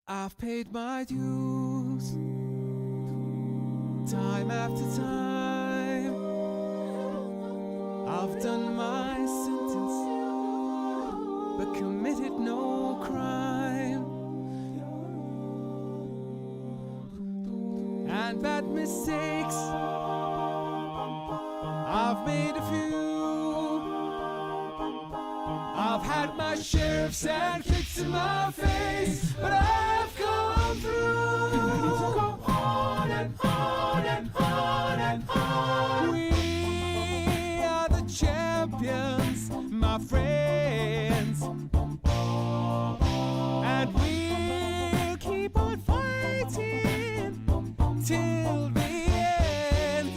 I've paid my dues time after time. I've done my sentence but committed no crime. And bad mistakes I've made a few. I've had my share of sad kicks in my face, but I've come through. Go on and on and on and on. We are the champions, my friends, and we'll keep on fighting till the end.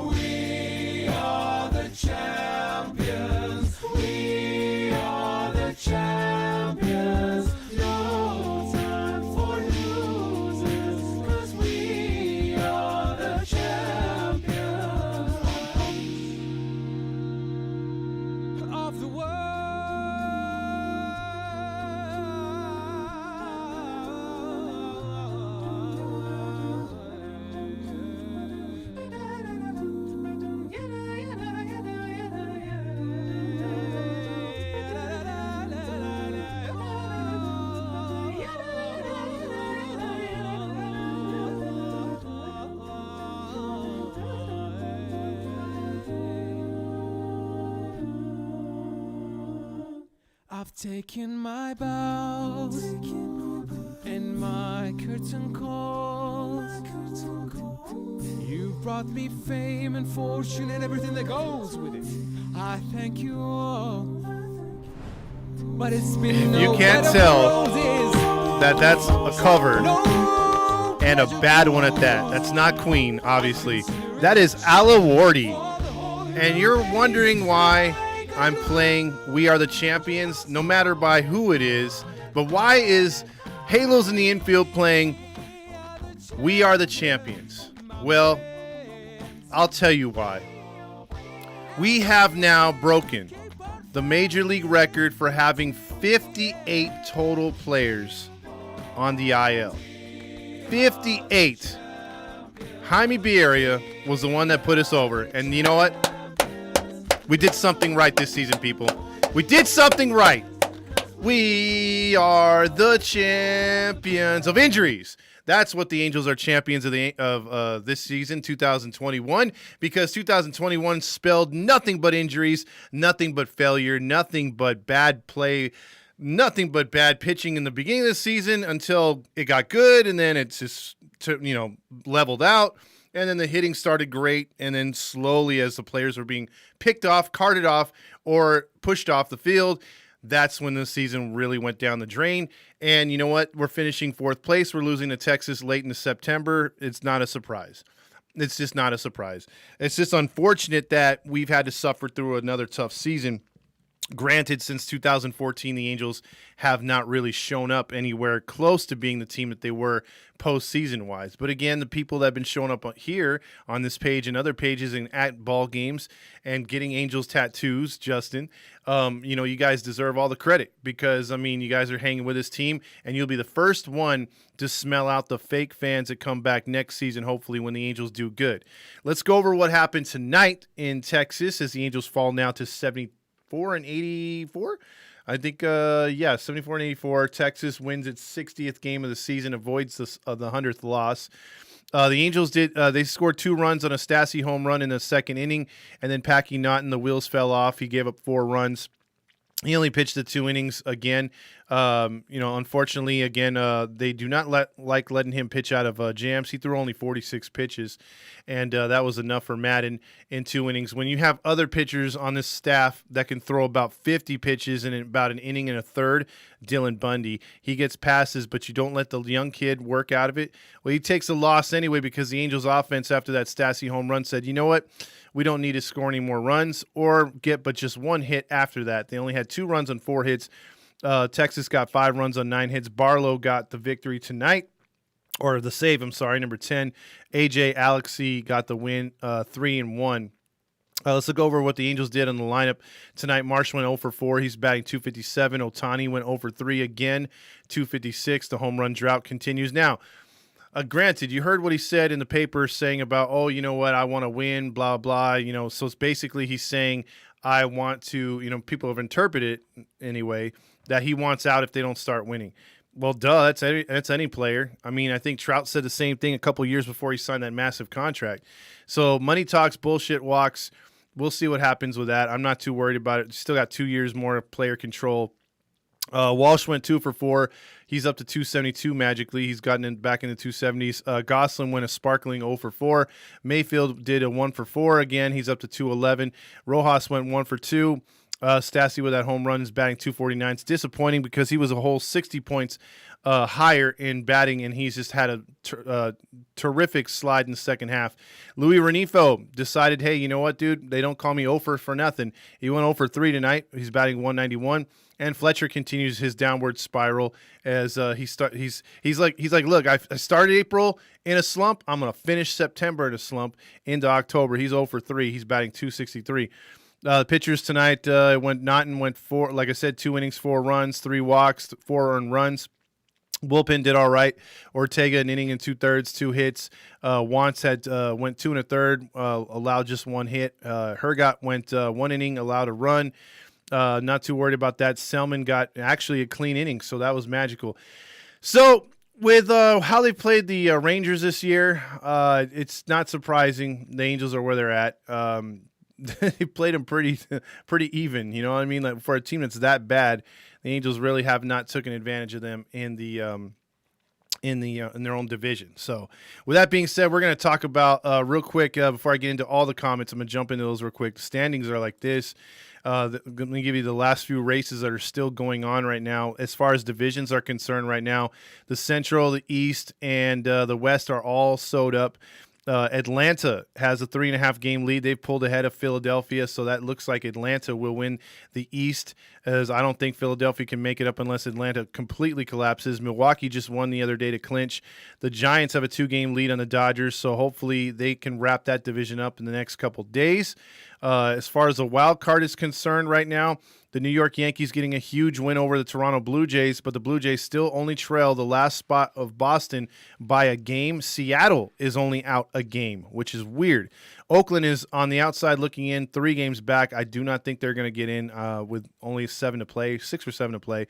We are the champions. We are the champions. No time for losers, 'cause we are the champions of the world. I've taken my bows and my curtain calls. You've brought me fame and fortune and everything that goes with it. I thank you all. But it's been You can't tell that's a cover and a bad one at that. That's not Queen, obviously. That is Alawardi. And you're wondering why I'm playing We Are the Champions, no matter by who it is. But why is Halos in the Infield playing We Are the Champions? Well, I'll tell you why. We have now broken the Major League record for having 58 total players on the IL. 58. Jaime Bierria was the one that put us over. And you know what? We did something right this season, people. We did something right. We are the champions of injuries. That's what the Angels are champions of this season, 2021, because 2021 spelled nothing but injuries, nothing but failure, nothing but bad play, nothing but bad pitching in the beginning of the season until it got good, and then it's just leveled out. And then the hitting started great, and then slowly as the players were being picked off, carted off, or pushed off the field, that's when the season really went down the drain. And you know what? We're finishing fourth place. We're losing to Texas late in September. It's not a surprise. It's just not a surprise. It's just unfortunate that we've had to suffer through another tough season. Granted, since 2014, the Angels have not really shown up anywhere close to being the team that they were postseason-wise. But again, the people that have been showing up here on this page and other pages and at ball games and getting Angels tattoos, Justin, you guys deserve all the credit because, you guys are hanging with this team, and you'll be the first one to smell out the fake fans that come back next season, hopefully, when the Angels do good. Let's go over what happened tonight in Texas as the Angels fall now to 74 and 84. I think, 74 and 84. Texas wins its 60th game of the season, avoids the 100th loss. The Angels they scored 2 runs on a Stassi home run in the second inning, and then Packy Naughton, the wheels fell off. He gave up 4 runs. He only pitched the 2 innings again. Unfortunately, again, they do not like letting him pitch out of jams. He threw only 46 pitches, and that was enough for Madden in 2 innings. When you have other pitchers on this staff that can throw about 50 pitches in about an inning and a third, Dylan Bundy, he gets passes, but you don't let the young kid work out of it. Well, he takes a loss anyway because the Angels offense after that Stassi home run said, you know what? We don't need to score any more runs or get but just 1 hit after that. They only had 2 runs on 4 hits. Texas got 5 runs on 9 hits. Barlow got the victory tonight. or the save, I'm sorry, number 10. AJ Alexy got the win, 3-1. Let's look over what the Angels did on the lineup tonight. Marsh went 0 for 4. He's batting .257. Ohtani went 0 for 3 again, .256. The home run drought continues. Now, granted, you heard what he said in the paper saying about, oh, you know what, I want to win, blah, blah. So it's basically he's saying I want to, people have interpreted it anyway, that he wants out if they don't start winning. Well, duh, that's any player. I mean, I think Trout said the same thing a couple years before he signed that massive contract. So money talks, bullshit walks. We'll see what happens with that. I'm not too worried about it. Still got 2 years more of player control. Walsh went 2 for 4. He's up to 272 magically. He's gotten back in the 270s. Gosselin went a sparkling 0 for 4. Mayfield did a 1 for 4 again. He's up to 211. Rojas went 1 for 2. Stassi with that home run is batting .249. It's disappointing because he was a whole 60 points higher in batting, and he's just had a terrific slide in the second half. Luis Renifo decided, hey, you know what, dude? They don't call me Ofer for nothing. He went 0 for 3 tonight. He's batting .191. And Fletcher continues his downward spiral as he's like, look, I started April in a slump. I'm gonna finish September in a slump into October. He's 0 for 3. He's batting .263. Pitchers tonight went 4. Like I said, 2 innings, 4 runs, 3 walks, 4 earned runs. Bullpen did all right. Ortega an inning and 2/3, 2 hits. Wantz went 2 1/3, allowed just 1 hit. Hergot went 1 inning, allowed a run. Not too worried about that. Selman got actually a clean inning, so that was magical. So with how they played the Rangers this year, it's not surprising the Angels are where they're at. They played them pretty even. You know what I mean? Like for a team that's that bad, the Angels really have not taken advantage of them in their own division. So with that being said, we're going to talk about real quick before I get into all the comments. I'm going to jump into those real quick. The standings are like this. Let me give you the last few races that are still going on right now. As far as divisions are concerned right now, the Central, the East, and the West are all sewed up. Atlanta has a 3.5 game lead. They've pulled ahead of Philadelphia, so that looks like Atlanta will win the East, as I don't think Philadelphia can make it up unless Atlanta completely collapses. Milwaukee just won the other day to clinch. The Giants have a 2-game lead on the Dodgers, so hopefully they can wrap that division up in the next couple days. As far as the wild card is concerned right now, the New York Yankees getting a huge win over the Toronto Blue Jays, but the Blue Jays still only trail the last spot of Boston by a game. Seattle is only out a game, which is weird. Oakland is on the outside looking in, 3 games back. I do not think they're going to get in with only 7 to play, 6 or 7 to play.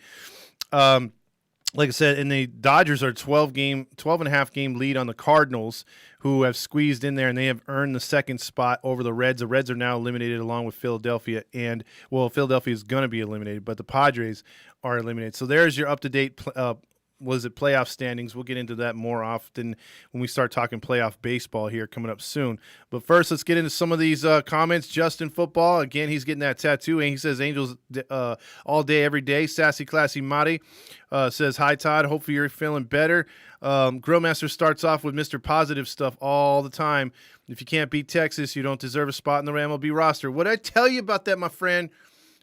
Like I said, and the Dodgers are 12.5 game lead on the Cardinals, who have squeezed in there, and they have earned the second spot over the Reds. The Reds are now eliminated along with Philadelphia, and, well, Philadelphia is going to be eliminated, but the Padres are eliminated. So there's your up-to-date playoff standings. We'll get into that more often when we start talking playoff baseball here coming up soon. But first, let's get into some of these comments. Justin Football, again, he's getting that tattoo, and he says Angels all day, every day. Sassy Classy Madi says, hi, Todd. Hopefully you're feeling better. Grillmaster starts off with Mr. Positive stuff all the time. If you can't beat Texas, you don't deserve a spot in the MLB roster. What I tell you about that, my friend?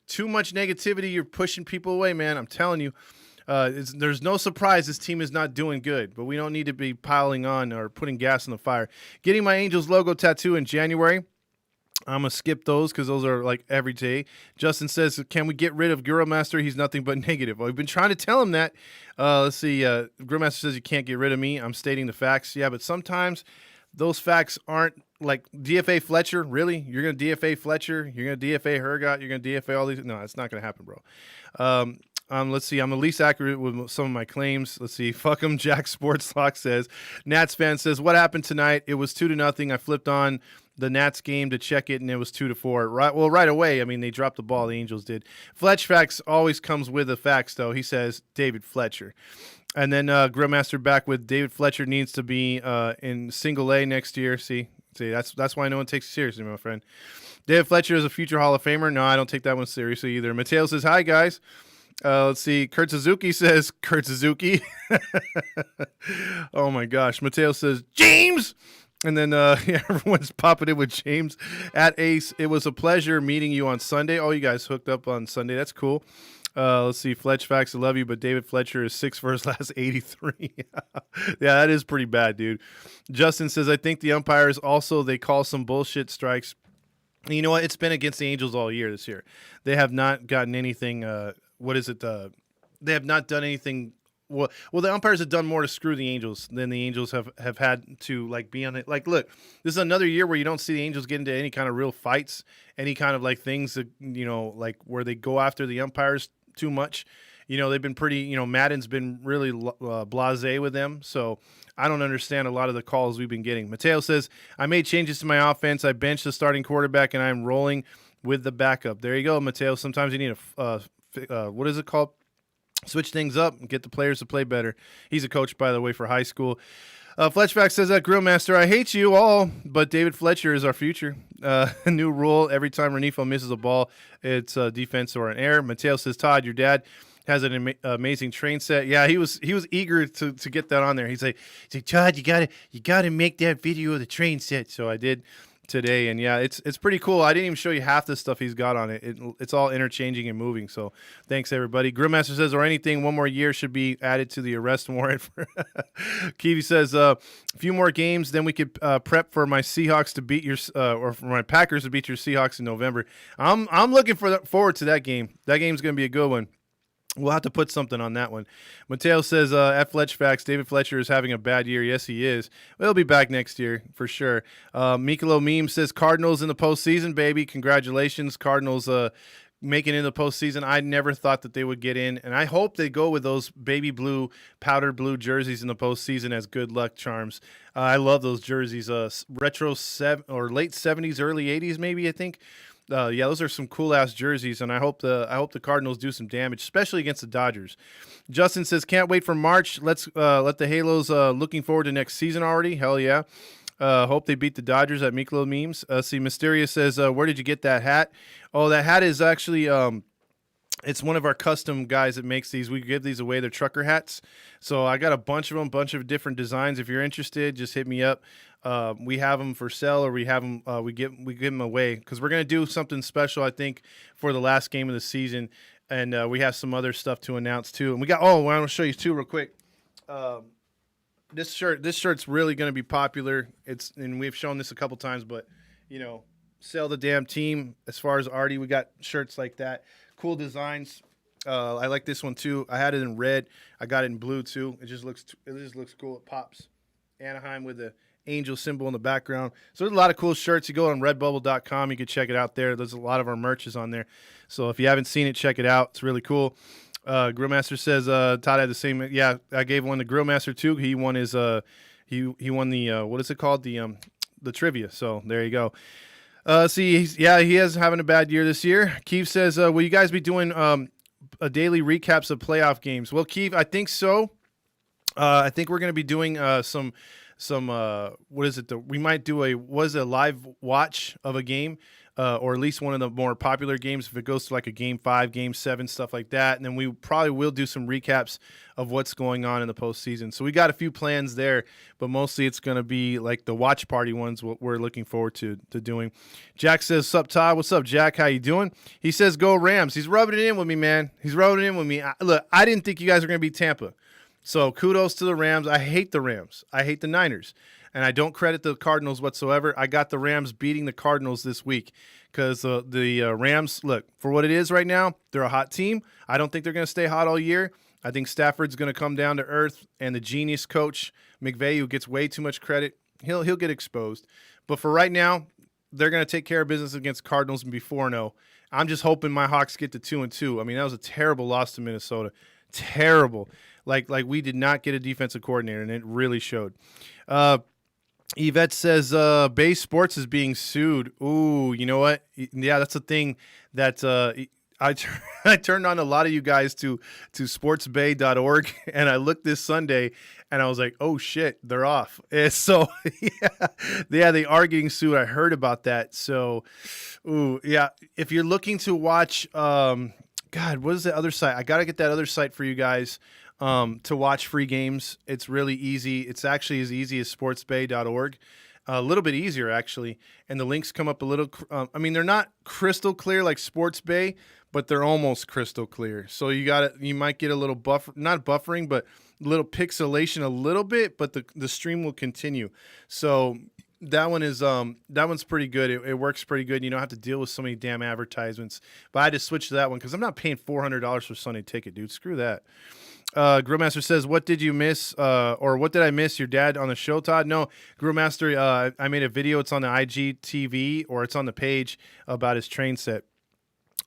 Too much negativity. You're pushing people away, man. I'm telling you. There's no surprise this team is not doing good, but we don't need to be piling on or putting gas on the fire. Getting my Angels logo tattoo in January. I'm going to skip those because those are like every day. Justin says, can we get rid of Grillmaster? He's nothing but negative. Well, we've been trying to tell him that. Let's see. Grillmaster says you can't get rid of me. I'm stating the facts. Yeah, but sometimes those facts aren't like DFA Fletcher. Really? You're going to DFA Fletcher? You're going to DFA Hergot? You're going to DFA all these? No, it's not going to happen, bro. Let's see. I'm the least accurate with some of my claims. Let's see. Fuck him. Jack Sportslock says. Nats fan says, what happened tonight? It was 2-0. I flipped on the Nats game to check it, and it was 2-4. Right away. I mean, they dropped the ball. The Angels did. Fletch Facts always comes with the facts, though. He says David Fletcher. And then Grillmaster back with David Fletcher needs to be in single A next year. See, that's why no one takes it seriously, my friend. David Fletcher is a future Hall of Famer. No, I don't take that one seriously either. Mateo says, hi, guys. Let's see. Kurt Suzuki says, Kurt Suzuki. Oh, my gosh. Mateo says, James. And then everyone's popping in with James at Ace. It was a pleasure meeting you on Sunday. Oh, you guys hooked up on Sunday. That's cool. Let's see. Fletch Facts, I love you, but David Fletcher is 6 for his last 83. Yeah, that is pretty bad, dude. Justin says, I think the umpires also, they call some bullshit strikes. And you know what? It's been against the Angels all year this year. They have not gotten anything. What is it? They have not done anything. Well, the umpires have done more to screw the Angels than the Angels have had to like be on it. Like, look, this is another year where you don't see the Angels get into any kind of real fights, any kind of like things that like where they go after the umpires too much. They've been pretty. Madden's been really blasé with them, so I don't understand a lot of the calls we've been getting. Mateo says, I made changes to my offense. I benched the starting quarterback, and I'm rolling with the backup. There you go, Mateo. Sometimes you need what is it called? Switch things up and get the players to play better. He's a coach, by the way, for high school. Fletchback says that Grillmaster, I hate you all, but David Fletcher is our future. A new rule, every time Renifo misses a ball, it's a defense or an error. Mateo says, Todd, your dad has an amazing train set. Yeah, he was eager to get that on there. He's like, Todd, you gotta make that video of the train set. So I did today, and yeah, it's pretty cool. I didn't even show you half the stuff he's got on it. It's all interchanging and moving. So thanks everybody. Grillmaster says, or anything, one more year should be added to the arrest warrant. Kiwi says, a few more games, then we could prep for my Seahawks to beat your or for my Packers to beat your Seahawks in November. I'm looking forward to that game. That game's gonna be a good one. We'll have to put something on that one. Mateo says, at Fletch Facts, David Fletcher is having a bad year. Yes, he is. Well, he'll be back next year for sure. Mikalo Meme says, Cardinals in the postseason, baby. Congratulations, Cardinals making it in the postseason. I never thought that they would get in, and I hope they go with those baby blue, powdered blue jerseys in the postseason as good luck charms. I love those jerseys. Retro or late 70s, early 80s maybe, I think. Yeah, those are some cool ass jerseys, and I hope the Cardinals do some damage, especially against the Dodgers. Justin says, can't wait for March. Let's let the Halos looking forward to next season already. Hell yeah. Hope they beat the Dodgers at Miklo Memes. See, Mysterious says, where did you get that hat? Oh, that hat is actually it's one of our custom guys that makes these. We give these away. They're trucker hats. So I got a bunch of them, bunch of different designs. If you're interested, just hit me up. We have them for sale, or we have them. We give them away because we're gonna do something special. I think for the last game of the season, and we have some other stuff to announce too. And we got. Oh, I want to show you too real quick. This shirt's really gonna be popular. And we've shown this a couple times, but sell the damn team. As far as Artie, we got shirts like that. Cool designs. I like this one too. I had it in red. I got it in blue too. It just looks cool. It pops. Anaheim with the angel symbol in the background. So there's a lot of cool shirts. You go on redbubble.com. You can check it out there. There's a lot of our merch is on there. So if you haven't seen it, check it out. It's really cool. Grillmaster says Todd had the same. Yeah, I gave one to Grillmaster too. He won his. He won the what is it called, the trivia. So there you go. See, he is having a bad year this year. Keith says, will you guys be doing a daily recaps of playoff games? Well, Keith, I think so. I think we're going to be doing some what is it? We might do a live watch of a game, or at least one of the more popular games if it goes to like a game 5, game 7, stuff like that. And then we probably will do some recaps of what's going on in the postseason. So we got a few plans there, but mostly it's going to be like the watch party ones, what we're looking forward to doing. Jack says, sup, Todd? What's up, Jack? How you doing? He says, go Rams. He's rubbing it in with me, man. He's rubbing it in with me. Look, I didn't think you guys were going to beat Tampa. So kudos to the Rams. I hate the Rams. I hate the Niners. And I don't credit the Cardinals whatsoever. I got the Rams beating the Cardinals this week because the Rams, look, for what it is right now, they're a hot team. I don't think they're going to stay hot all year. I think Stafford's going to come down to earth, and the genius coach, McVay, who gets way too much credit, he'll get exposed. But for right now, they're going to take care of business against Cardinals and be 4-0. I'm just hoping my Hawks get to 2-2. I mean, that was a terrible loss to Minnesota. Terrible. Like we did not get a defensive coordinator, and it really showed. Yvette says Bay Sports is being sued. Ooh, you know what? Yeah, that's a thing that I turned on a lot of you guys to sportsbay.org, and I looked this Sunday, and I was like, oh, shit, they're off. And so, yeah, they are getting sued. I heard about that. So, ooh, yeah, if you're looking to watch God, what is the other site? I got to get that other site for you guys to watch free games. It's really easy. It's actually as easy as sportsbay.org. A little bit easier, actually. And the links come up a little. I mean, they're not crystal clear like Sports Bay, but they're almost crystal clear. So you might get a little not buffering, but a little pixelation a little bit, but the stream will continue. So That one is that one's pretty good. It works pretty good. You don't have to deal with so many damn advertisements. But I had to switch to that one because I'm not paying $400 for Sunday Ticket, dude. Screw that. Grillmaster says, "What did you miss, or what did I miss? Your dad on the show, Todd?" No, Grillmaster. I made a video. It's on the IGTV or it's on the page about his train set.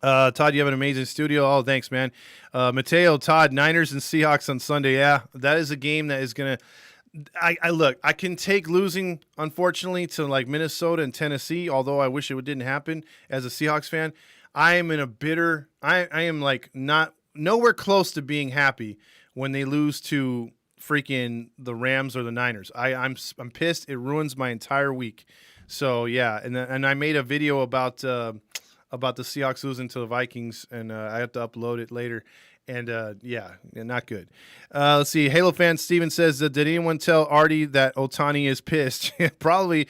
Todd, you have an amazing studio. Oh, thanks, man. Mateo, Todd, Niners and Seahawks on Sunday. Yeah, that is a game that is gonna. I look. I can take losing, unfortunately, to like Minnesota and Tennessee. Although I wish it didn't happen. As a Seahawks fan, I am in a bitter. I am like not nowhere close to being happy when they lose to freaking the Rams or the Niners. I'm pissed. It ruins my entire week. So yeah, and I made a video about the Seahawks losing to the Vikings, and I have to upload it later. And yeah, not good. Let's see. Halo fan Steven says, "Did anyone tell Artie that Otani is pissed?" Probably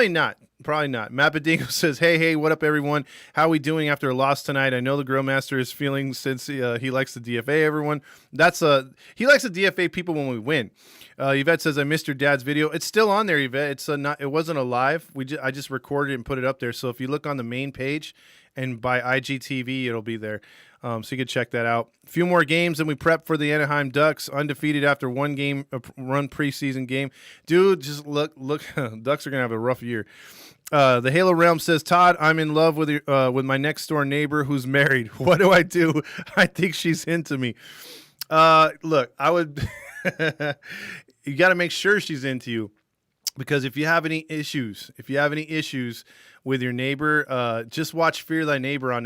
not. Probably not. Mapadingo says, hey, what up, everyone? How are we doing after a loss tonight? I know the Grillmaster is feeling since he likes the DFA everyone. He likes the DFA people when we win. Yvette says, I missed your dad's video. It's still on there, Yvette. It wasn't a live. I just recorded it and put it up there. So if you look on the main page and by IGTV, it'll be there. So you can check that out. A few more games and we prep for the Anaheim Ducks, undefeated after one game, run preseason game. Dude, just look, Ducks are going to have a rough year. The Halo Realm says, Todd, I'm in love with my next door neighbor who's married. What do I do? I think she's into me. Look, I would, you got to make sure she's into you, because if you have any issues with your neighbor, just watch Fear Thy Neighbor on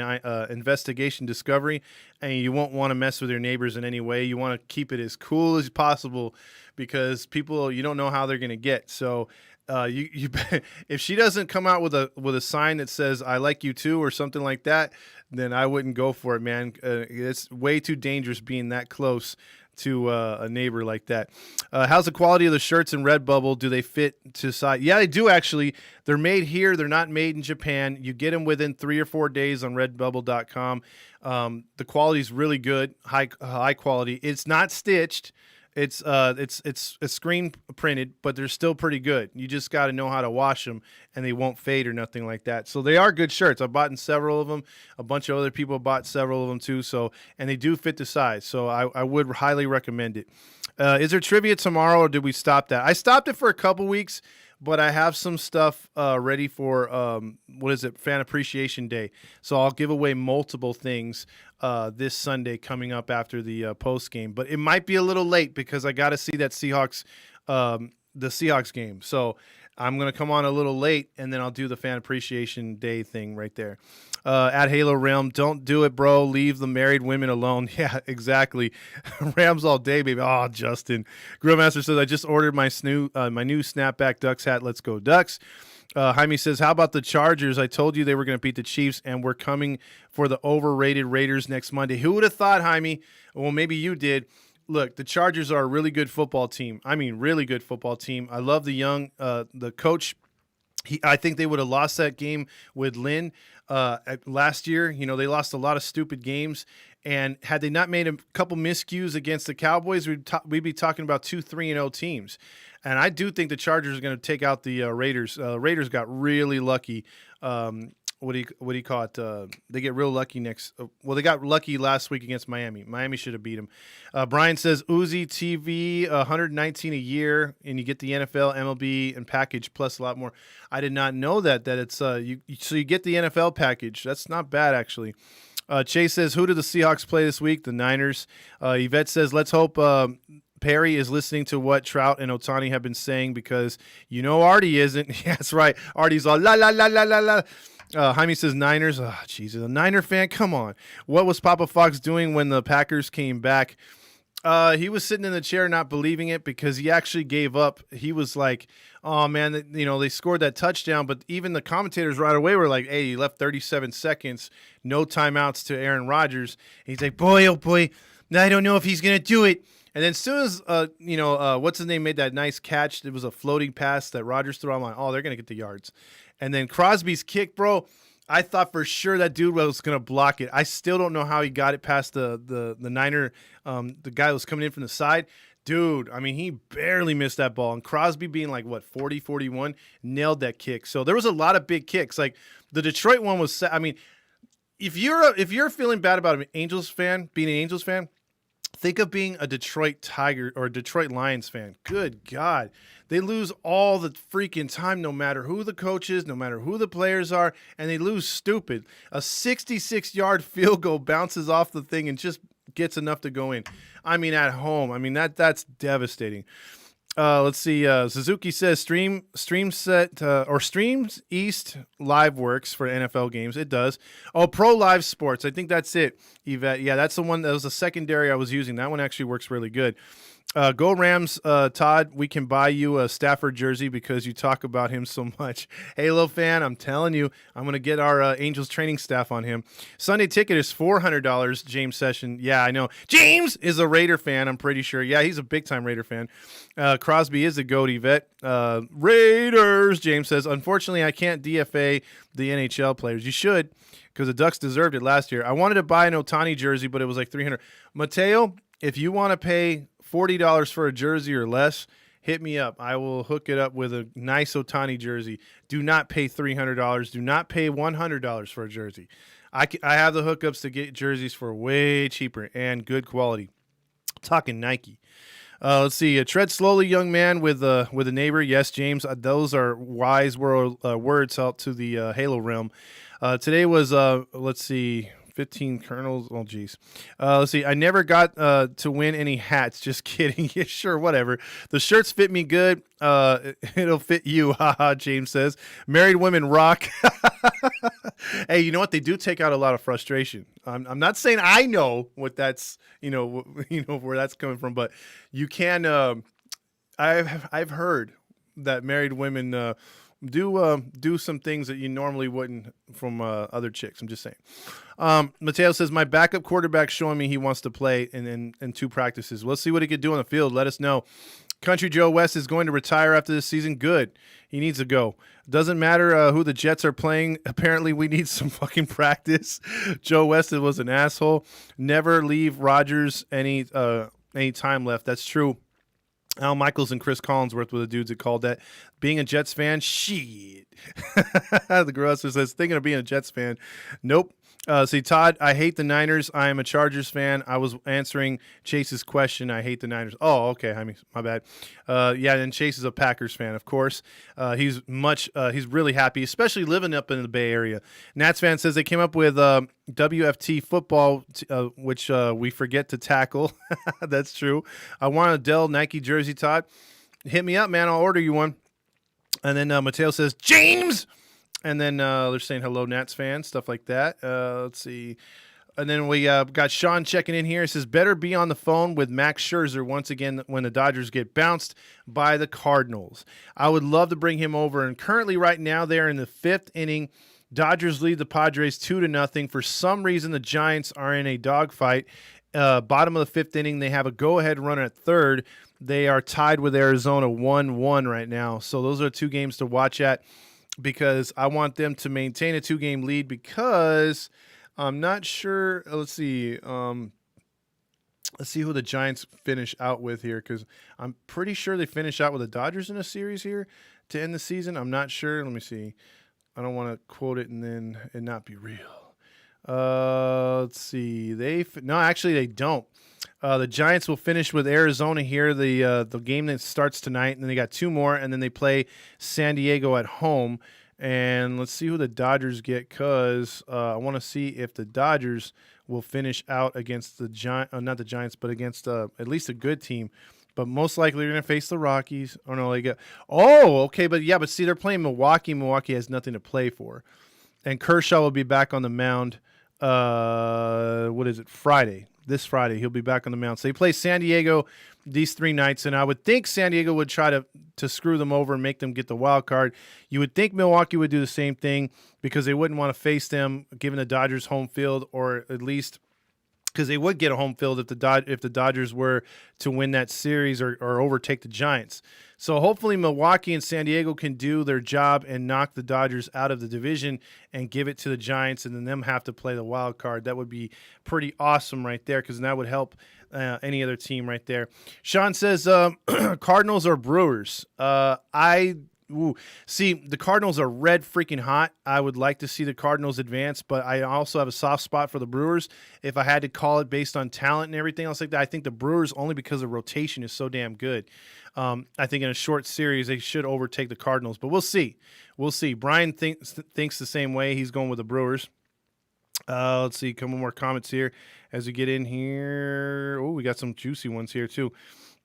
Investigation Discovery, and you won't want to mess with your neighbors in any way. You want to keep it as cool as possible, because people, you don't know how they're going to get. So if she doesn't come out with a sign that says I like you too or something like that, then I wouldn't go for it, man. It's way too dangerous being that close to a neighbor like that. How's the quality of the shirts in Redbubble? Do they fit to size? Yeah, they do, actually. They're made here. They're not made in Japan. You get them within 3 or 4 days on redbubble.com. The quality is really good, high quality. It's not stitched. It's screen printed, but they're still pretty good. You just got to know how to wash them, and they won't fade or nothing like that. So they are good shirts. I've bought several of them. A bunch of other people bought several of them too. So, and they do fit the size. So I would highly recommend it. Is there trivia tomorrow, or did we stop that? I stopped it for a couple weeks, but I have some stuff ready for Fan Appreciation Day. So I'll give away multiple things this Sunday coming up after the post game. But it might be a little late because I got to see that the Seahawks game. So I'm going to come on a little late, and then I'll do the Fan Appreciation Day thing right there. At Halo Realm, don't do it, bro. Leave the married women alone. Yeah, exactly. Rams all day, baby. Oh, Justin. Grillmaster says, I just ordered my new snapback Ducks hat. Let's go, Ducks. Jaime says, how about the Chargers? I told you they were going to beat the Chiefs, and we're coming for the overrated Raiders next Monday. Who would have thought, Jaime? Well, maybe you did. Look, the Chargers are a really good football team. I mean, really good football team. I love the coach. I think they would have lost that game with Lynn last year. You know, they lost a lot of stupid games. And had they not made a couple miscues against the Cowboys, we'd be talking about 2-3-0 teams. And I do think the Chargers are going to take out the Raiders. Raiders got really lucky. What do you call it? They get real lucky they got lucky last week against Miami. Miami should have beat them. Brian says, Uzi TV, $119 a year, and you get the NFL, MLB, and package plus a lot more. I did not know that it's so you get the NFL package. That's not bad, actually. Chase says, who do the Seahawks play this week? The Niners. Yvette says, let's hope Perry is listening to what Trout and Otani have been saying, because Artie isn't. Yeah, that's right. Artie's all la la la la la la. Jaime says Niners. Oh, Jesus, a Niner fan? Come on. What was Papa Fox doing when the Packers came back? He was sitting in the chair not believing it, because he actually gave up. He was like, oh, man, they scored that touchdown. But even the commentators right away were like, hey, he left 37 seconds, no timeouts to Aaron Rodgers. And he's like, boy, oh, boy, I don't know if he's going to do it. And then as soon as, what's his name made that nice catch, it was a floating pass that Rodgers threw. I'm like, oh, they're going to get the yards. And then Crosby's kick, bro, I thought for sure that dude was going to block it. I still don't know how he got it past the Niner, the guy that was coming in from the side. Dude, I mean, he barely missed that ball. And Crosby being like, what, 40, 41, nailed that kick. So there was a lot of big kicks. Like the Detroit one was, I mean, if you're feeling bad about being an Angels fan, think of being a Detroit Tiger or a Detroit Lions fan. Good God. They lose all the freaking time, no matter who the coach is, no matter who the players are, and they lose stupid. A 66-yard field goal bounces off the thing and just gets enough to go in. I mean, at home. I mean, that's devastating. Let's see. Suzuki says Streams East Live works for NFL games. It does. Oh, Pro Live Sports. I think that's it, Yvette. Yeah, that's the one. That was the secondary I was using. That one actually works really good. Go Rams, Todd. We can buy you a Stafford jersey because you talk about him so much. Halo fan, I'm telling you, I'm going to get our Angels training staff on him. Sunday ticket is $400, James Session. Yeah, I know. James is a Raider fan, I'm pretty sure. Yeah, he's a big-time Raider fan. Crosby is a GOAT, Yvette. Raiders, James says. Unfortunately, I can't DFA the NHL players. You should, because the Ducks deserved it last year. I wanted to buy an Ohtani jersey, but it was like $300. Mateo, if you want to pay $40 for a jersey or less, hit me up. I will hook it up with a nice Ohtani jersey. Do not pay $300. Do not pay $100 for a jersey. I have the hookups to get jerseys for way cheaper and good quality. Talking Nike. Let's see. Tread slowly, young man, with a neighbor. Yes, James. Those are wise words out to the Halo realm. Today was, let's see, 15 kernels. Oh, geez. Let's see. I never got to win any hats. Just kidding. Yeah, sure, whatever. The shirts fit me good. It'll fit you. Haha, James says. Married women rock. Hey, you know what? They do take out a lot of frustration. I'm not saying I know what that's, where that's coming from, but you can. I've heard that married women do some things that you normally wouldn't from other chicks. I'm just saying. Mateo says, my backup quarterback showing me he wants to play in 2 practices. We'll see what he could do on the field. Let us know. Country Joe West is going to retire after this season. Good. He needs to go. Doesn't matter who the Jets are playing. Apparently, we need some fucking practice. Joe West was an asshole. Never leave Rodgers any time left. That's true. Al Michaels and Chris Collinsworth were the dudes that called that. Being a Jets fan, shit. The Grosser says, thinking of being a Jets fan. Nope. See, Todd, I hate the Niners. I am a Chargers fan. I was answering Chase's question. I hate the Niners. Oh, okay. I mean, my bad. Yeah, and Chase is a Packers fan, of course. He's really happy, especially living up in the Bay Area. Nats fan says they came up with WFT football, which we forget to tackle. That's true. I want a Dell Nike jersey, Todd. Hit me up, man. I'll order you one. And then Mateo says, James! And then they're saying hello, Nats fans, stuff like that. Let's see. And then we got Sean checking in here. It says, better be on the phone with Max Scherzer once again when the Dodgers get bounced by the Cardinals. I would love to bring him over. And currently right now they're in the 5th inning. Dodgers lead the Padres 2-0. For some reason, the Giants are in a dogfight. Bottom of the 5th inning, they have a go-ahead runner at third. They are tied with Arizona 1-1 right now. So those are 2 games to watch at, because I want them to maintain a 2-game lead, because I'm not sure. Let's see. Let's see who the Giants finish out with here, because I'm pretty sure they finish out with the Dodgers in a series here to end the season. I'm not sure. Let me see. I don't want to quote it and then it not be real. Let's see. No, actually they don't. The Giants will finish with Arizona here, the game that starts tonight, and then they got 2 more, and then they play San Diego at home. And let's see who the Dodgers get, because I want to see if the Dodgers will finish out against the not the Giants, but against at least a good team. But most likely they're going to face the Rockies. Oh, no, okay, but see, they're playing Milwaukee. Milwaukee has nothing to play for. And Kershaw will be back on the mound, Friday. This Friday, he'll be back on the mound. So he plays San Diego these 3 nights, and I would think San Diego would try to screw them over and make them get the wild card. You would think Milwaukee would do the same thing, because they wouldn't want to face them, given the Dodgers home field, or at least because they would get a home field if the Dodgers were to win that series or overtake the Giants. So hopefully Milwaukee and San Diego can do their job and knock the Dodgers out of the division and give it to the Giants, and then them have to play the wild card. That would be pretty awesome right there, because that would help any other team right there. Sean says Cardinals or Brewers. See, the Cardinals are red freaking hot. I would like to see the Cardinals advance, but I also have a soft spot for the Brewers. If I had to call it based on talent and everything else like that, I think the Brewers, only because the rotation is so damn good. I think in a short series, they should overtake the Cardinals, but we'll see. We'll see. Brian thinks the same way. He's going with the Brewers. Let's see, a couple more comments here as we get in here. Oh, we got some juicy ones here too.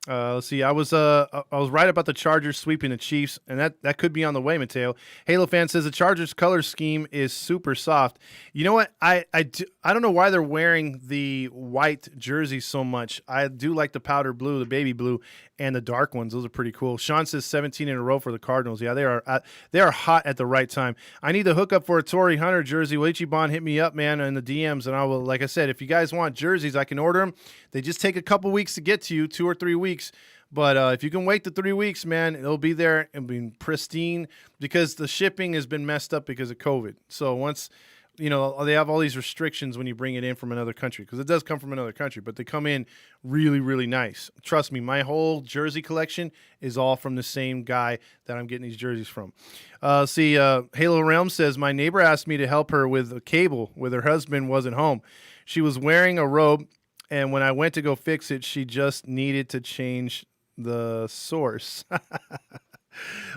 Let's see. I was right about the Chargers sweeping the Chiefs, and that could be on the way, Mateo. Halo fan says the Chargers color scheme is super soft. You know what? I don't know why they're wearing the white jerseys so much. I do like the powder blue, the baby blue, and the dark ones. Those are pretty cool. Sean says 17 in a row for the Cardinals. Yeah, they are hot at the right time. I need the hookup for a Torrey Hunter jersey. Will Ichiban hit me up, man, in the DMs, and I will. Like I said, if you guys want jerseys, I can order them. They just take a couple weeks to get to you, 2 or 3 weeks. But if you can wait the 3 weeks, man, it'll be there and be pristine, because the shipping has been messed up because of COVID. So once, they have all these restrictions when you bring it in from another country, because it does come from another country, but they come in really, really nice. Trust me, my whole jersey collection is all from the same guy that I'm getting these jerseys from. Halo Realm says, my neighbor asked me to help her with a cable with her husband wasn't home. She was wearing a robe, and when I went to go fix it, she just needed to change the source.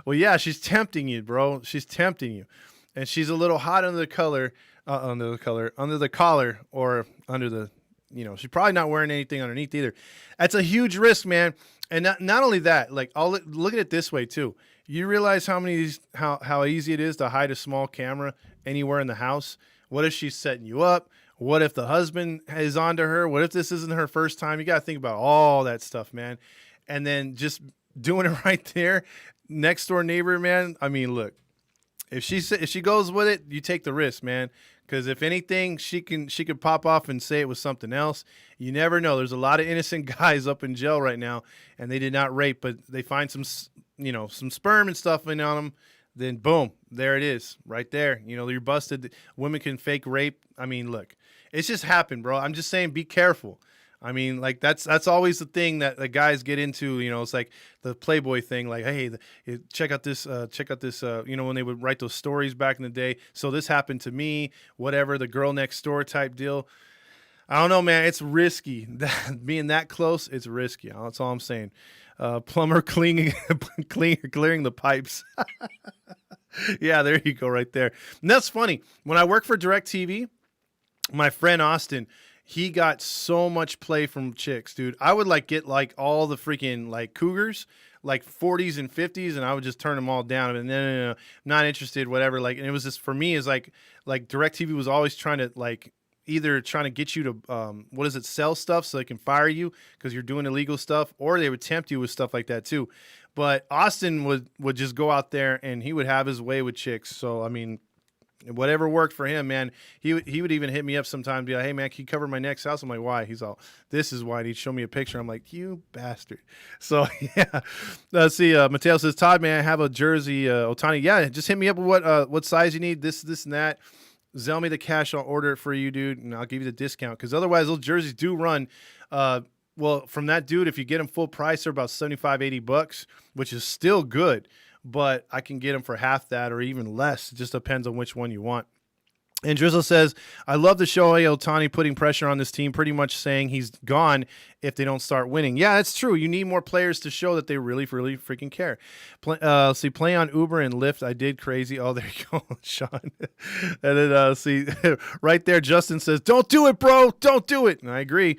Well, yeah, she's tempting you, bro. She's tempting you. And she's a little hot under the collar, or under the, she's probably not wearing anything underneath either. That's a huge risk, man. And not only that, like, look at it this way too. You realize how easy it is to hide a small camera anywhere in the house? What if she's setting you up? What if the husband is onto her? What if this isn't her first time? You got to think about all that stuff, man. And then just doing it right there, next door neighbor, man. I mean, look, if she goes with it, you take the risk, man. Because if anything, she could pop off and say it was something else. You never know. There's a lot of innocent guys up in jail right now, and they did not rape, but they find some sperm and stuff in on them. Then boom, there it is, right there. You're busted. Women can fake rape. I mean, look, it's just happened, bro. I'm just saying, be careful. I mean, like, that's always the thing that the guys get into. It's like the Playboy thing. Like, hey, check out this. When they would write those stories back in the day. So this happened to me. Whatever, the girl next door type deal. I don't know, man. It's risky. Being that close, it's risky. That's all I'm saying. Plumber clearing the pipes. Yeah, there you go, right there. And that's funny. When I worked for DirecTV, my friend Austin, he got so much play from chicks, dude. I would get all the freaking cougars, 40s and 50s, and I would just turn them all down. And no, not interested, whatever. And it was just, for me, is like DirecTV was always trying to either trying to get you to sell stuff so they can fire you because you're doing illegal stuff, or they would tempt you with stuff like that too. But Austin would just go out there and he would have his way with chicks. So I mean, whatever worked for him, man. He would even hit me up sometimes, be like, hey man, can you cover my next house? I'm like, why? He's all, this is why. He'd show me a picture. I'm like, you bastard. So yeah. Let's see. Mateo says, Todd, man, I have a jersey, Otani. Yeah, just hit me up with what size you need, this and that. Zell me the cash, I'll order it for you, dude, and I'll give you the discount. Because otherwise, those jerseys do run. Well, from that dude, if you get them full price, they're about $75-$80, which is still good. But I can get them for half that or even less. It just depends on which one you want. And Drizzle says, I love the Shohei Ohtani putting pressure on this team, pretty much saying he's gone if they don't start winning. Yeah, that's true. You need more players to show that they really, really freaking care. Play on Uber and Lyft. I did crazy. Oh, there you go, Sean. And then, right there, Justin says, don't do it, bro. Don't do it. And I agree.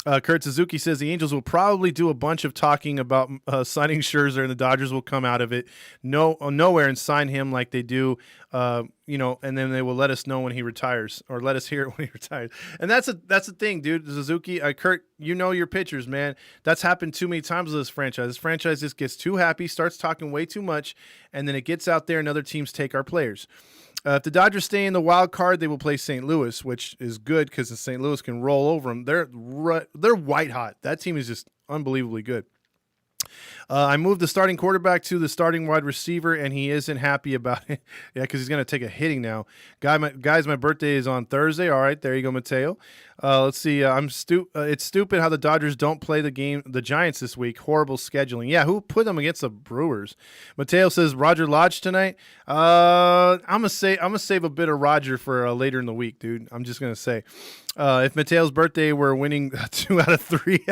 Kurt Suzuki says the Angels will probably do a bunch of talking about signing Scherzer, and the Dodgers will come out of it nowhere and sign him like they do, and then they will let us know when he retires, or let us hear it when he retires. And that's the thing, dude. Suzuki, Kurt, your pitchers, man. That's happened too many times with this franchise. This franchise just gets too happy, starts talking way too much, and then it gets out there and other teams take our players. If the Dodgers stay in the wild card, they will play St. Louis, which is good because St. Louis can roll over them. They're white hot. That team is just unbelievably good. I moved the starting quarterback to the starting wide receiver, and he isn't happy about it. Yeah, because he's going to take a hitting now. Guys, my birthday is on Thursday. All right, there you go, Mateo. Let's see. It's stupid how the Dodgers don't play the Giants this week. Horrible scheduling. Yeah, who put them against the Brewers? Mateo says Roger Lodge tonight. I'm gonna save a bit of Roger for later in the week, dude. I'm just gonna say. If Mateo's birthday, we're winning 2 out of 3.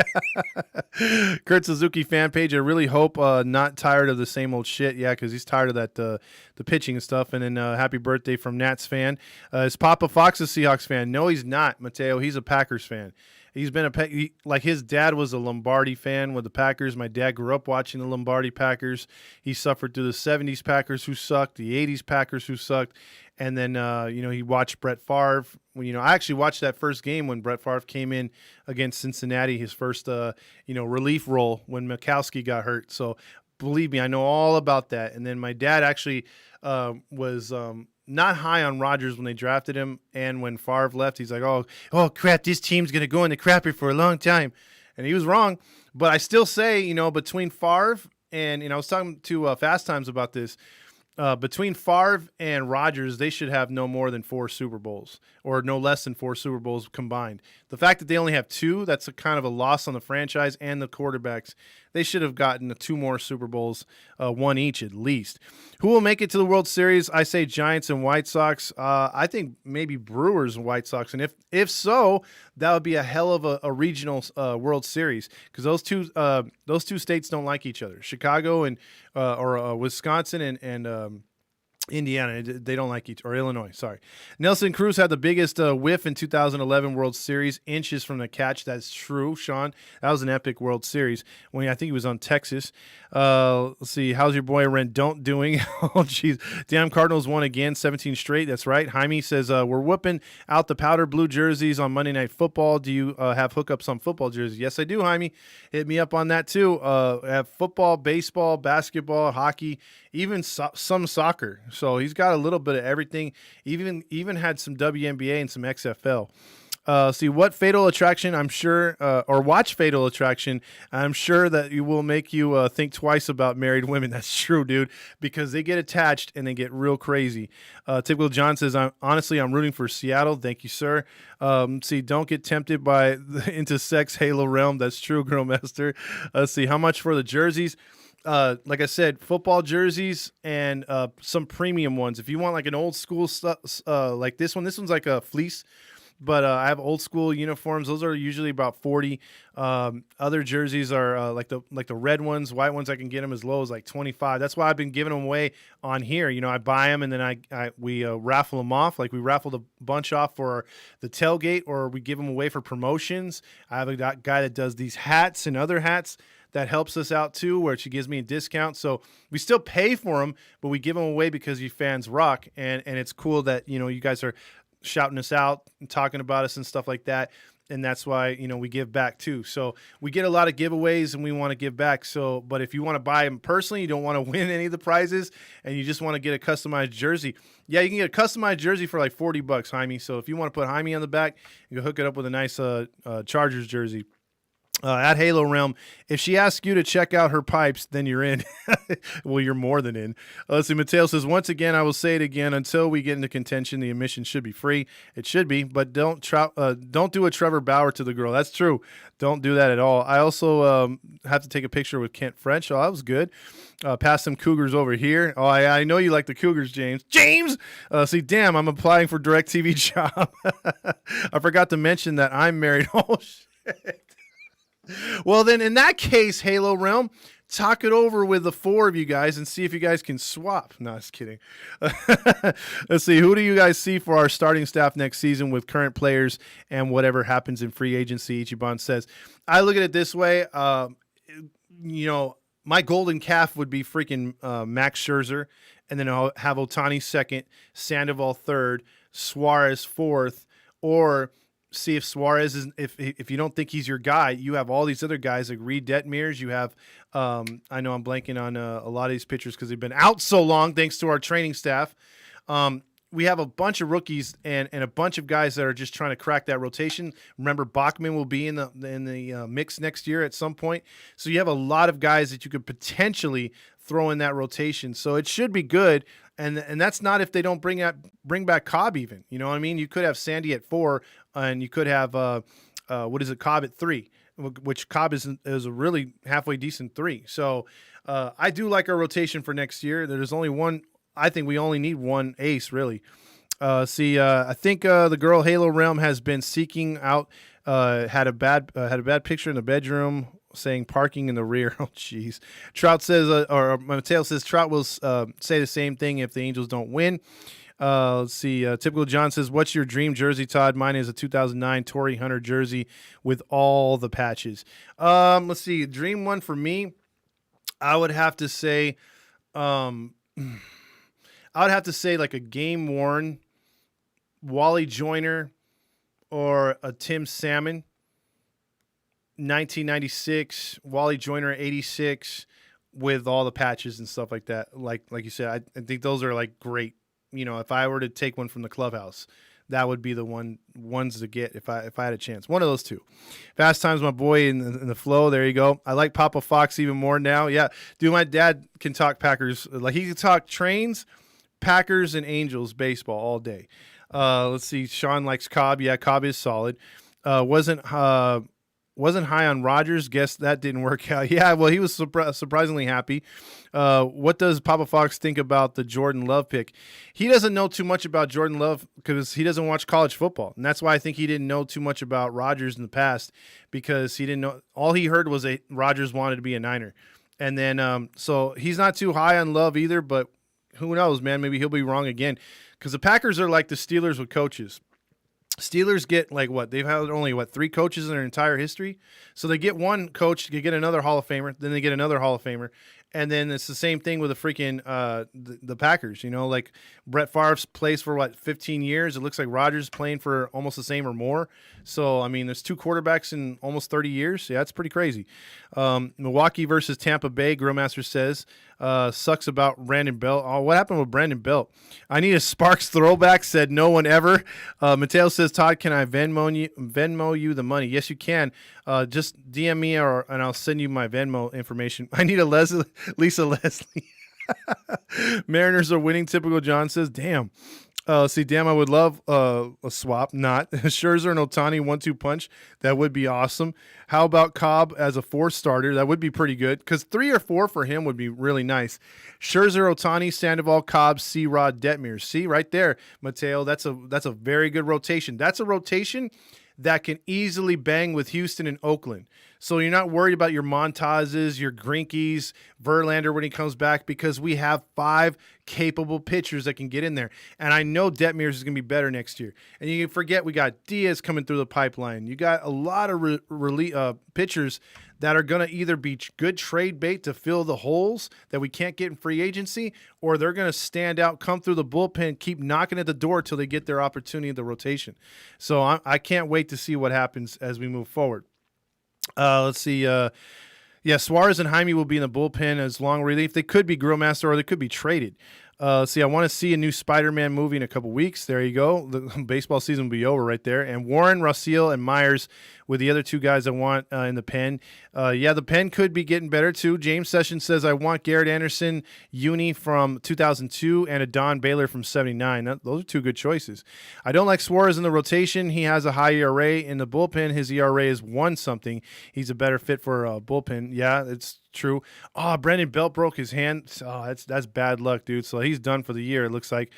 Kurt Suzuki fan page. I really hope not tired of the same old shit. Yeah, because he's tired of that the pitching and stuff. And then happy birthday from Nats fan. Is Papa Fox a Seahawks fan? No, he's not, Mateo. He's a Packers fan. He's been like his dad was a Lombardi fan with the Packers. My dad grew up watching the Lombardi Packers. He suffered through the 70s Packers who sucked, the 80s Packers who sucked. And then, he watched Brett Favre. I actually watched that first game when Brett Favre came in against Cincinnati, his first, relief role when Mikowski got hurt. So believe me, I know all about that. And then my dad actually was not high on Rodgers when they drafted him. And when Favre left, he's like, oh, crap, this team's going to go in the crapper for a long time. And he was wrong. But I still say, between Favre and, I was talking to Fast Times about this, between Favre and Rodgers, they should have no more than 4 Super Bowls or no less than 4 Super Bowls combined. The fact that they only have 2, that's a kind of a loss on the franchise and the quarterbacks. They should have gotten 2 more Super Bowls, 1 each at least. Who will make it to the World Series? I say Giants and White Sox. I think maybe Brewers and White Sox. And if so, that would be a hell of a regional World Series because those two states don't like each other. Chicago and Wisconsin and Indiana, they don't like or Illinois, sorry. Nelson Cruz had the biggest whiff in 2011 World Series, inches from the catch. That's true, Sean. That was an epic World Series when I think he was on Texas. Let's see, how's your boy Rendon doing? Oh, jeez. Damn, Cardinals won again, 17 straight. That's right. Jaime says, we're whooping out the powder blue jerseys on Monday Night Football. Do you have hookups on football jerseys? Yes, I do, Jaime. Hit me up on that, too. I have football, baseball, basketball, hockey, even some soccer. So he's got a little bit of everything. Even had some WNBA and some XFL. See what Fatal Attraction, I'm sure, or watch Fatal Attraction. I'm sure that it will make you think twice about married women. That's true, dude, because they get attached and they get real crazy. Typical John says, I'm rooting for Seattle. Thank you, sir. See, don't get tempted by into sex Halo realm. That's true, Girl Master. Let's see, how much for the jerseys? Like I said, football jerseys and some premium ones. If you want like an old school stuff, like this one's like a fleece. But I have old school uniforms. Those are usually about 40. Other jerseys are like the red ones, white ones. I can get them as low as like 25. That's why I've been giving them away on here. I buy them and then we raffle them off. Like we raffled a bunch off for the tailgate, or we give them away for promotions. I have a guy that does these hats and other hats that helps us out too, where she gives me a discount. So we still pay for them, but we give them away because you fans rock, and it's cool that you guys are shouting us out and talking about us and stuff like that. And that's why, we give back too. So we get a lot of giveaways and we want to give back. So, but if you want to buy them personally, you don't want to win any of the prizes and you just want to get a customized jersey. Yeah, you can get a customized jersey for like $40, Jaime. So if you want to put Jaime on the back, you can hook it up with a nice Chargers jersey. At Halo Realm, if she asks you to check out her pipes, then you're in. Well, you're more than in. Let's see. Mateo says, once again, I will say it again. Until we get into contention, the admission should be free. It should be, but don't do a Trevor Bauer to the girl. That's true. Don't do that at all. I also have to take a picture with Kent French. Oh, that was good. Pass some Cougars over here. Oh, I know you like the Cougars, James. See, damn, I'm applying for DirecTV job. I forgot to mention that I'm married. Oh, shit. Well, then in that case, Halo Realm, talk it over with the 4 of you guys and see if you guys can swap. No, just kidding. Let's see. Who do you guys see for our starting staff next season with current players and whatever happens in free agency? Ichiban says, I look at it this way. My golden calf would be freaking Max Scherzer, and then I'll have Ohtani second, Sandoval third, Suarez fourth, or see if Suarez is, if you don't think he's your guy, you have all these other guys like Reed Detmers. You have, I know I'm blanking on a lot of these pitchers because they've been out so long thanks to our training staff. we have a bunch of rookies and a bunch of guys that are just trying to crack that rotation. Remember, Bachman will be in the mix next year at some point. So you have a lot of guys that you could potentially throw in that rotation. So it should be good. And that's not if they don't bring back Cobb even. You know what I mean? You could have Sandy at 4, and you could have Cobb at 3, which Cobb is a really halfway decent 3. So I do like our rotation for next year. There's only one. I think we only need one ace, really. I think the girl Halo Realm has been seeking out. Had a bad picture in the bedroom saying parking in the rear. Oh, jeez. Trout says, or Mateo says, Trout will say the same thing if the Angels don't win. Let's see. Typical John says, what's your dream jersey, Todd? Mine is a 2009 Torrey Hunter jersey with all the patches. Let's see. Dream one for me, I would have to say, like a game worn Wally Joyner or a Tim Salmon, 1996, Wally Joyner 86 with all the patches and stuff like that. Like you said, I think those are like great. You know, if I were to take one from the clubhouse, that would be the ones to get if I had a chance. One of those two. Fast Times, my boy in the flow. There you go. I like Papa Fox even more now. Yeah, dude, my dad can talk Packers. Like he can talk trains, Packers, and Angels baseball all day. Let's see. Sean likes Cobb. Yeah, Cobb is solid. Wasn't high on Rodgers. Guess that didn't work out. Yeah, well, he was surprisingly happy. What does Papa Fox think about the Jordan Love pick? He doesn't know too much about Jordan Love because he doesn't watch college football. And that's why I think he didn't know too much about Rodgers in the past, because he didn't know. All he heard was Rodgers wanted to be a Niner. And then so he's not too high on Love either, but who knows, man? Maybe he'll be wrong again, because the Packers are like the Steelers with coaches. Steelers get like what? They've had only 3 coaches in their entire history. So they get one coach, they get another Hall of Famer, then they get another Hall of Famer. And then it's the same thing with the freaking the Packers, you know, like Brett Favre plays for 15 years. It looks like Rodgers playing for almost the same or more. So, I mean, there's 2 quarterbacks in almost 30 years. Yeah, that's pretty crazy. Milwaukee versus Tampa Bay, Grillmaster says, sucks about Brandon Belt. Oh, what happened with Brandon Belt? I need a Sparks throwback, said no one ever. Mateo says, Todd, can I Venmo you the money? Yes, you can. Just DM me and I'll send you my Venmo information. I need a Lisa Leslie. Mariners are winning, typical John says. Damn. Damn, I would love a swap. Not. Scherzer and Ohtani 1-2 punch. That would be awesome. How about Cobb as a 4 starter? That would be pretty good, because 3 or 4 for him would be really nice. Scherzer, Ohtani, Sandoval, Cobb, C-Rod, Detmers. See, right there, Mateo. That's a very good rotation. That's a rotation that can easily bang with Houston and Oakland. So you're not worried about your Montazes, your Greinke's, Verlander when he comes back, because we have 5 capable pitchers that can get in there. And I know Detmers is going to be better next year. And you can forget we got Diaz coming through the pipeline. You got a lot of pitchers that are going to either be good trade bait to fill the holes that we can't get in free agency, or they're going to stand out, come through the bullpen, keep knocking at the door till they get their opportunity in the rotation. So I can't wait to see what happens as we move forward. Let's see. Suarez and Jaime will be in the bullpen as long relief. They could be Grillmaster, or they could be traded. I want to see a new Spider-Man movie in a couple weeks. There you go. The baseball season will be over right there. And Warren, Raciel, and Myers with the other 2 guys I want in the pen. The pen could be getting better too. James Sessions says, I want Garrett Anderson, Uni from 2002, and a Don Baylor from 79. Those are 2 good choices. I don't like Suarez in the rotation. He has a high ERA. In the bullpen, his ERA is 1-something. He's a better fit for a bullpen. Yeah, it's true. Oh, Brandon Belt broke his hand. Oh, that's bad luck, dude. So he's done for the year, it looks like.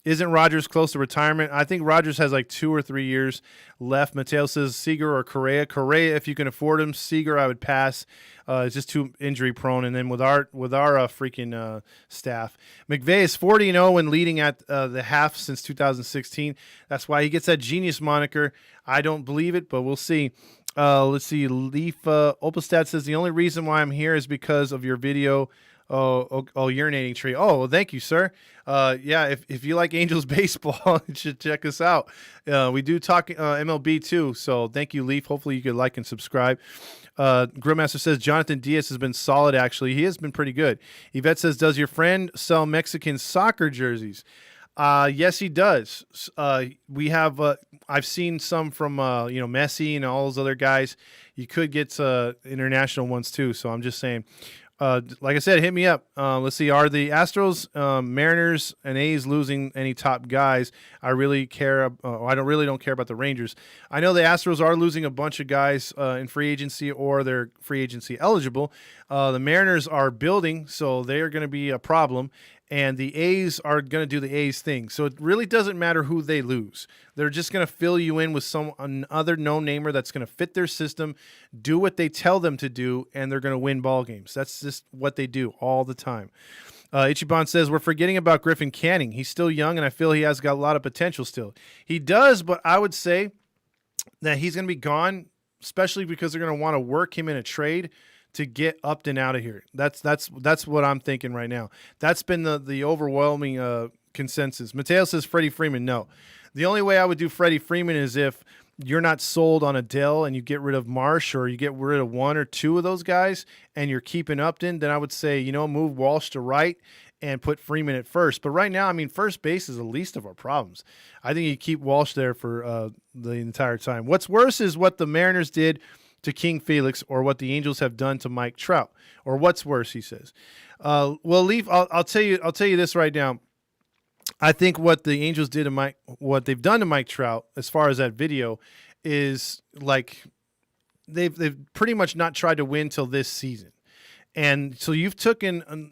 Isn't Rodgers close to retirement? I think Rodgers has 2 or 3 years left. Mateo says Seager or Correa. Correa, if you can afford him. Seager, I would pass. It's just too injury prone. And then with our freaking staff, McVay is 40-0 and leading at the half since 2016. That's why he gets that genius moniker. I don't believe it, but we'll see. Let's see. Leaf Opalstad says the only reason why I'm here is because of your video. Urinating tree. Oh, well, thank you, sir. If you like Angels baseball, you should check us out. We do talk MLB too, so thank you, Leaf. Hopefully you could like and subscribe. Grillmaster says Jonathan Diaz has been solid, actually. He has been pretty good. Yvette says, does your friend sell Mexican soccer jerseys? Yes, he does. We have. I've seen some from Messi and all those other guys. You could get international ones too. So I'm just saying. Like I said, hit me up. Let's see. Are the Astros, Mariners, and A's losing any top guys? I really care. I don't care about the Rangers. I know the Astros are losing a bunch of guys in free agency or they're free agency eligible. The Mariners are building, so they are going to be a problem. And the A's are going to do the A's thing. So it really doesn't matter who they lose. They're just going to fill you in with some another no-namer that's going to fit their system, do what they tell them to do, and they're going to win ball games. That's just what they do all the time. Ichiban says, we're forgetting about Griffin Canning. He's still young, and I feel he has got a lot of potential still. He does, but I would say that he's going to be gone, especially because they're going to want to work him in a trade to get Upton out of here. That's what I'm thinking right now. That's been the overwhelming consensus. Mateo says Freddie Freeman. No. The only way I would do Freddie Freeman is if you're not sold on Adele and you get rid of Marsh or you get rid of one or two of those guys and you're keeping Upton, then I would say, move Walsh to right and put Freeman at first. But right now, first base is the least of our problems. I think you keep Walsh there for the entire time. What's worse is what the Mariners did to King Felix, or what the Angels have done to Mike Trout, or what's worse, he says. Leaf, I'll tell you this right now. I think what the Angels did to what they've done to Mike Trout, as far as that video, is like they've pretty much not tried to win till this season. And so you've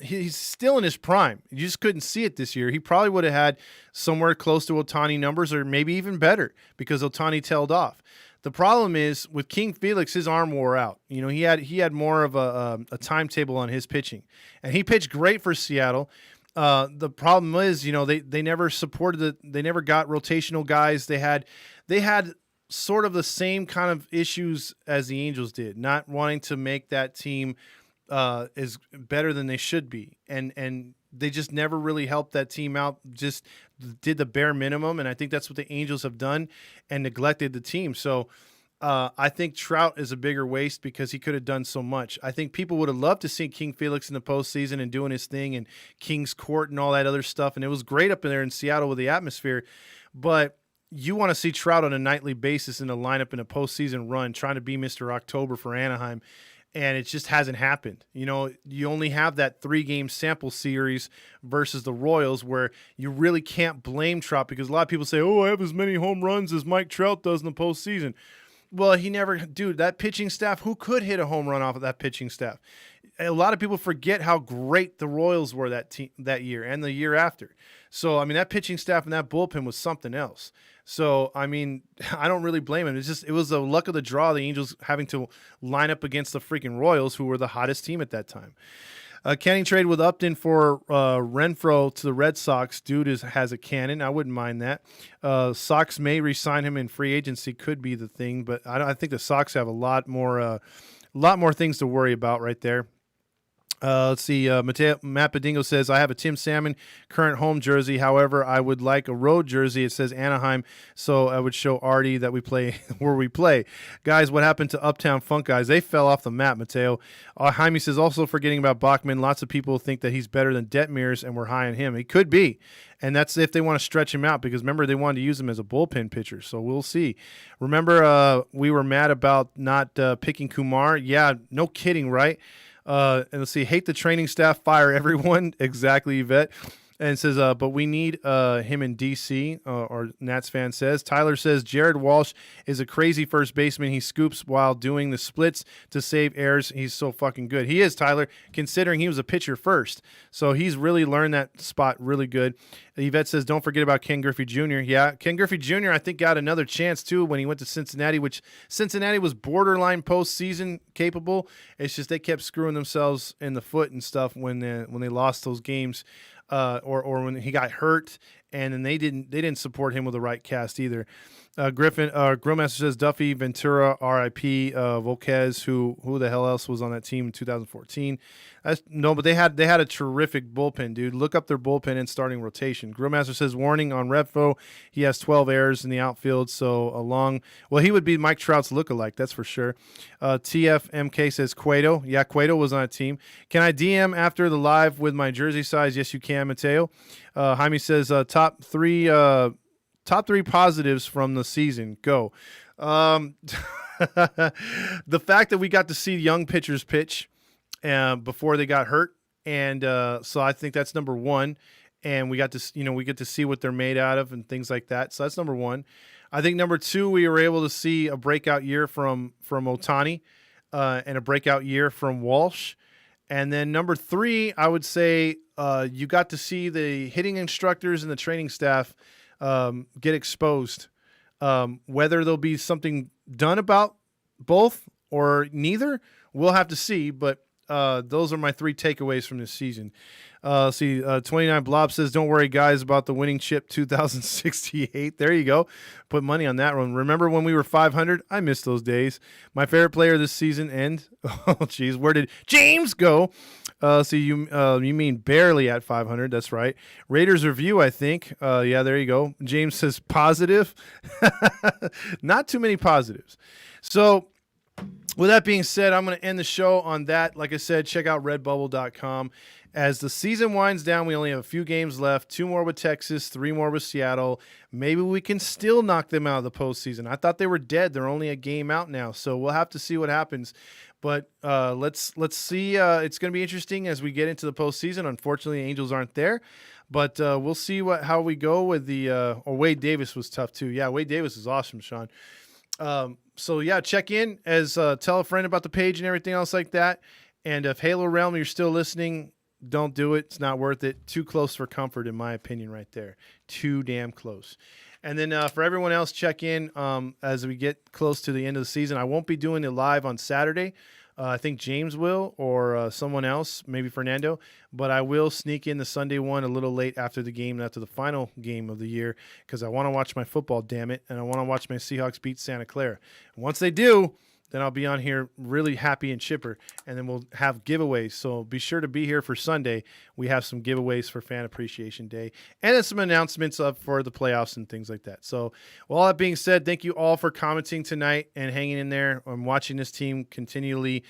he's still in his prime. You just couldn't see it this year. He probably would have had somewhere close to Ohtani numbers, or maybe even better, because Ohtani tailed off. The problem is with King Felix, his arm wore out. He had more of a timetable on his pitching, and he pitched great for Seattle. The problem is, they never supported they never got rotational guys. They had sort of the same kind of issues as the Angels did, not wanting to make that team is better than they should be, and they just never really helped that team out. Just did the bare minimum, and I think that's what the Angels have done and neglected the team. So I think Trout is a bigger waste because he could have done so much. I think people would have loved to see King Felix in the postseason and doing his thing and King's Court and all that other stuff, and it was great up in there in Seattle with the atmosphere. But you want to see Trout on a nightly basis in a lineup in a postseason run, trying to be Mr. October for Anaheim. And it just hasn't happened. You only have that 3-game sample series versus the Royals, where you really can't blame Trout, because a lot of people say, I have as many home runs as Mike Trout does in the postseason. Well, he never, dude, that pitching staff, who could hit a home run off of that pitching staff? A lot of people forget how great the Royals were that year and the year after. So, that pitching staff and that bullpen was something else. So, I don't really blame him. It was the luck of the draw, the Angels having to line up against the freaking Royals, who were the hottest team at that time. Canning trade with Upton for Renfroe to the Red Sox. Dude has a cannon. I wouldn't mind that. Sox may re-sign him in free agency. Could be the thing, but I think the Sox have a lot more things to worry about right there. Let's see. Matt Badingo says, I have a Tim Salmon current home jersey. However, I would like a road jersey. It says Anaheim, so I would show Artie that we play where we play. Guys, what happened to Uptown Funk guys? They fell off the map, Mateo. Jaime says, also forgetting about Bachman. Lots of people think that he's better than Detmers, and we're high on him. He could be, and that's if they want to stretch him out, because remember, they wanted to use him as a bullpen pitcher, so we'll see. Remember, we were mad about not picking Kumar. Yeah, no kidding, right? And let's see, hate the training staff, fire everyone. Exactly, Yvette. And says, but we need him in D.C., or Nats fan says. Tyler says, Jared Walsh is a crazy first baseman. He scoops while doing the splits to save errors. He's so fucking good. He is, Tyler, considering he was a pitcher first. So he's really learned that spot really good. Yvette says, don't forget about Ken Griffey Jr. Yeah, Ken Griffey Jr., I think, got another chance, too, when he went to Cincinnati, which Cincinnati was borderline postseason capable. It's just they kept screwing themselves in the foot and stuff when they lost those games. Or when he got hurt, and then they didn't support him with the right cast either. Grillmaster says Duffy, Ventura, R.I.P. Volquez, who the hell else was on that team in 2014? But they had a terrific bullpen, dude. Look up their bullpen and starting rotation. Grillmaster says warning on Redfo. He has 12 errors in the outfield, so he would be Mike Trout's lookalike, that's for sure. TFMK says Cueto. Yeah, Cueto was on a team. Can I DM after the live with my jersey size? Yes, you can, Mateo. Jaime says, top top three positives from the season. Go. The fact that we got to see young pitchers pitch before they got hurt, and so I think that's number one. And we got to, we get to see what they're made out of and things like that. So that's number one. I think number two, we were able to see a breakout year from Ohtani and a breakout year from Walsh. And then number three, I would say you got to see the hitting instructors and the training staff get exposed. Whether there'll be something done about both or neither, we'll have to see. But those are my three takeaways from this season. 29 Blob says, don't worry, guys, about the winning chip 2068. There you go. Put money on that one. Remember when we were 500? I miss those days. My favorite player this season, and, oh, geez, where did James go? You mean barely at 500. That's right. Raiders review, I think. Yeah, there you go. James says positive. Not too many positives. So, with that being said, I'm going to end the show on that. Like I said, check out redbubble.com. As the season winds down, we only have a few games left. 2 more with Texas, 3 more with Seattle. Maybe we can still knock them out of the postseason. I thought they were dead. They're only a game out now, so we'll have to see what happens. But let's see. It's going to be interesting as we get into the postseason. Unfortunately, the Angels aren't there, but we'll see how we go with the. Wade Davis was tough too. Yeah, Wade Davis is awesome, Sean. So yeah, check in as tell a friend about the page and everything else like that. And if Halo Realm, you're still listening, don't do it. It's not worth it. Too close for comfort, in my opinion, right there. Too damn close. And then for everyone else, check in as we get close to the end of the season. I won't be doing it live on Saturday. I think James will, or someone else, maybe Fernando. But I will sneak in the Sunday one a little late after the game, after the final game of the year, because I want to watch my football, damn it, and I want to watch my Seahawks beat Santa Clara. And once they do, then I'll be on here really happy and chipper, and then we'll have giveaways. So be sure to be here for Sunday. We have some giveaways for Fan Appreciation Day, and then some announcements up for the playoffs and things like that. So with all that being said, thank you all for commenting tonight and hanging in there and watching this team continually